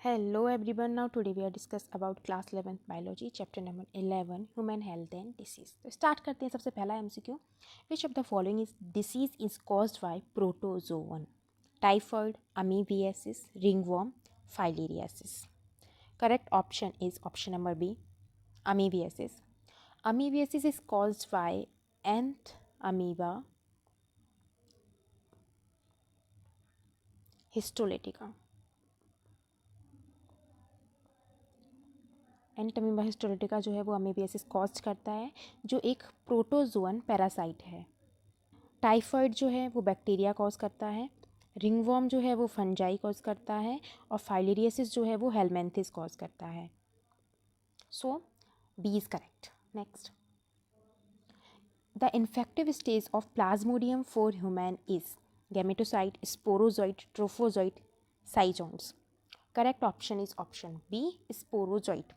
Hello everyone. Now today we are discuss about class 11th biology chapter number 11 human health and disease. तो start करते हैं सबसे पहला MCQ. Which of the following is disease is caused by protozoan? Typhoid, amoebiasis, ringworm, filariasis. Correct option is option number B, amoebiasis. Amoebiasis is caused by ant amoeba histolytica. Entamoeba histolytica जो है वो amoebiasis cause करता है, जो एक protozoan parasite है. Typhoid जो है वो बैक्टीरिया कॉज करता है. रिंगवर्म जो है वो फंजाई कॉज करता है. और फाइलेरियसिस जो है वो हेलमेंथिस कॉज करता है. So B is correct. Next, the infective stage of plasmodium for human is gametocyte, sporozoite, trophozoite, schizonts. Correct option is option B, sporozoite.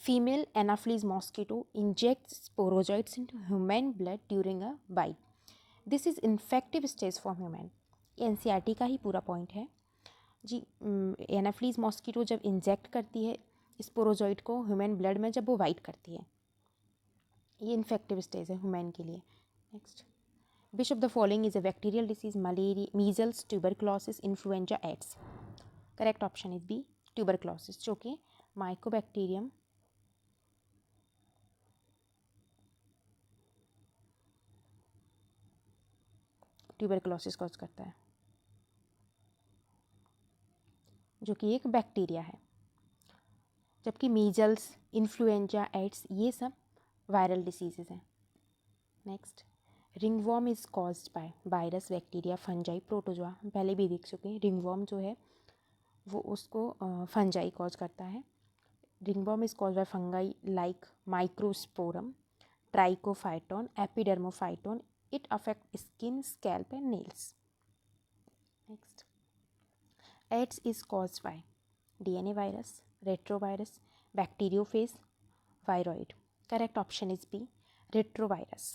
Female Anopheles mosquito injects sporozoites into human blood during a bite. This is infective stage for human. ये NCERT का ही पूरा point है जी. Anopheles mosquito जब inject करती है sporozoite को human blood में, जब वो वाइट करती है, ये इन्फेक्टिव स्टेज है ह्यूमन के लिए. Next, which of the following is a bacterial disease? Malaria, measles, tuberculosis, influenza, AIDS. Correct option is B, tuberculosis, जो कि माइकोबैक्टीरियम ट्यूबरक्लोसिस कॉज करता है, जो कि एक बैक्टीरिया है. जबकि मीजल्स, इन्फ्लुएंजा, एड्स ये सब वायरल डिसीजेज हैं. Next, ringworm is caused by virus, bacteria, fungi, protozoa. हम पहले भी देख चुके हैं. रिंगवर्म जो है वो उसको फंजाई कॉज करता है. Ringworm is caused by fungi like microsporum, trichophyton, epidermophyton. It affect skin, scalp and nails. Next, AIDS is caused by DNA virus, retrovirus, bacteriophage, viroid. Correct option is B, retrovirus.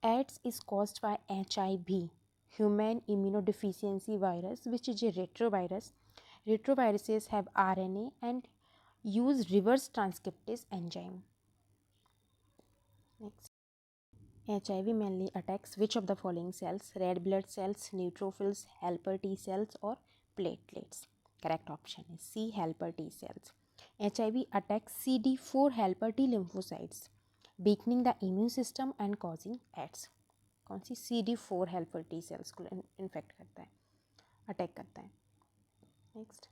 AIDS is caused by HIV, human immunodeficiency virus, which is a retrovirus. Retroviruses have RNA and use reverse transcriptase enzyme. Next, HIV mainly attacks which of the following cells? Red blood cells, neutrophils, helper T cells, or platelets. Correct option is C, helper T cells. HIV attacks CD4 helper T lymphocytes, weakening the immune system and causing AIDS. कौन सी? CD4 helper T cells को infect करता है, attack करता है. Next,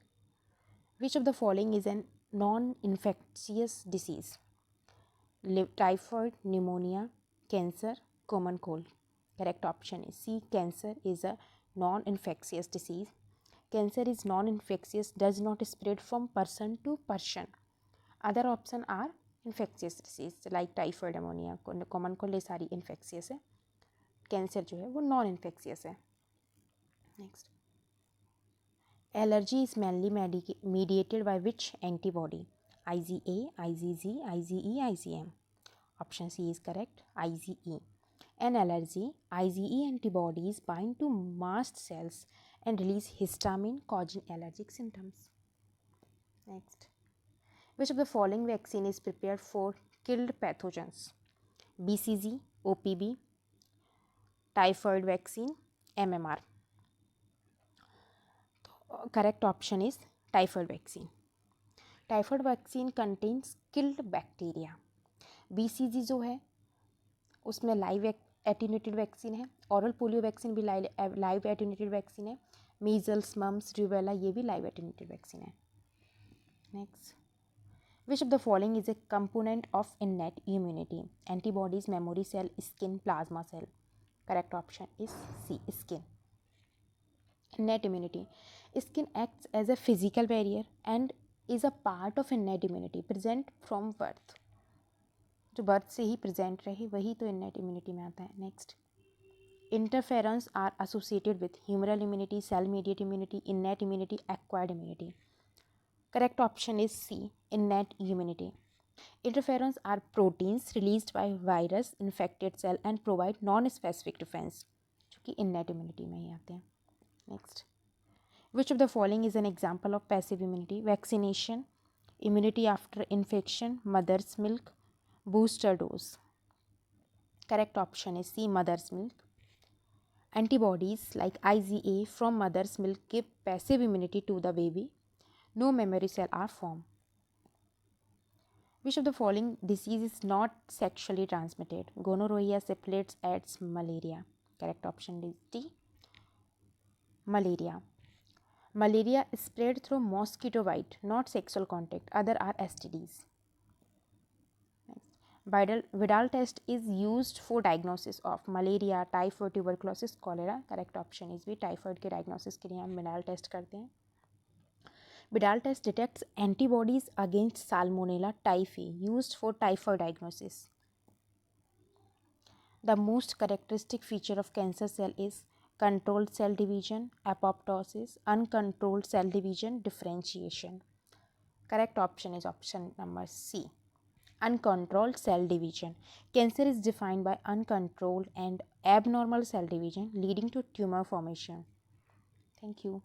which of the following is an non infectious disease? Typhoid, pneumonia, cancer, common cold. Correct option is C, cancer is a non-infectious disease. Cancer is non-infectious, does not spread from person to person. Other option are infectious disease like typhoid, pneumonia, common cold. ये सारी infectious है. Cancer जो है वो non infectious है. Next, allergy is mainly mediated by which antibody? IgA, IgG, IgE, IgM. Option C is correct, IgE. An allergy, IgE antibodies bind to mast cells and release histamine, causing allergic symptoms. Next, which of the following vaccine is prepared for killed pathogens? BCG, OPB, typhoid vaccine, MMR. Correct option is typhoid vaccine. Typhoid vaccine contains killed bacteria. BCG जो है उसमें live attenuated vaccine है. Oral polio vaccine भी live attenuated vaccine है. Measles, mumps, rubella ये भी live attenuated vaccine है. Next, which of the following is a component of innate immunity? Antibodies, memory cell, skin, plasma cell. Correct option is C, skin. Innate immunity. Skin acts as a physical barrier and is a part of innate immunity present from birth. जो birth से ही present रहे वही तो innate immunity में आता है. Next, interferons are associated with humoral immunity, cell mediated immunity, innate immunity, acquired immunity. Correct option is C, innate immunity. Interferons are proteins released by virus infected cell and provide non-specific defense, जो कि innate immunity में ही आते हैं. Next, Which of the following is an example of passive immunity? Vaccination, immunity after infection, mother's milk, booster dose. Correct option is C, mother's milk. Antibodies like IgA from mother's milk give passive immunity to the baby. No memory cell are formed. Which of the following disease is not sexually transmitted? Gonorrhea, syphilis, AIDS, malaria. Correct option is D, malaria. Malaria is spread through mosquito bite, not sexual contact. Other are STDs. Vidal test is used for diagnosis of malaria, typhoid, tuberculosis, cholera. Correct option is B, typhoid के diagnosis के लिए हम Widal test करते हैं. Vidal test detects antibodies against Salmonella typhi, used for typhoid diagnosis. The most characteristic feature of cancer cell is controlled cell division, apoptosis, uncontrolled cell division, differentiation. Correct option is option number C, uncontrolled cell division. Cancer is defined by uncontrolled and abnormal cell division leading to tumor formation. Thank you.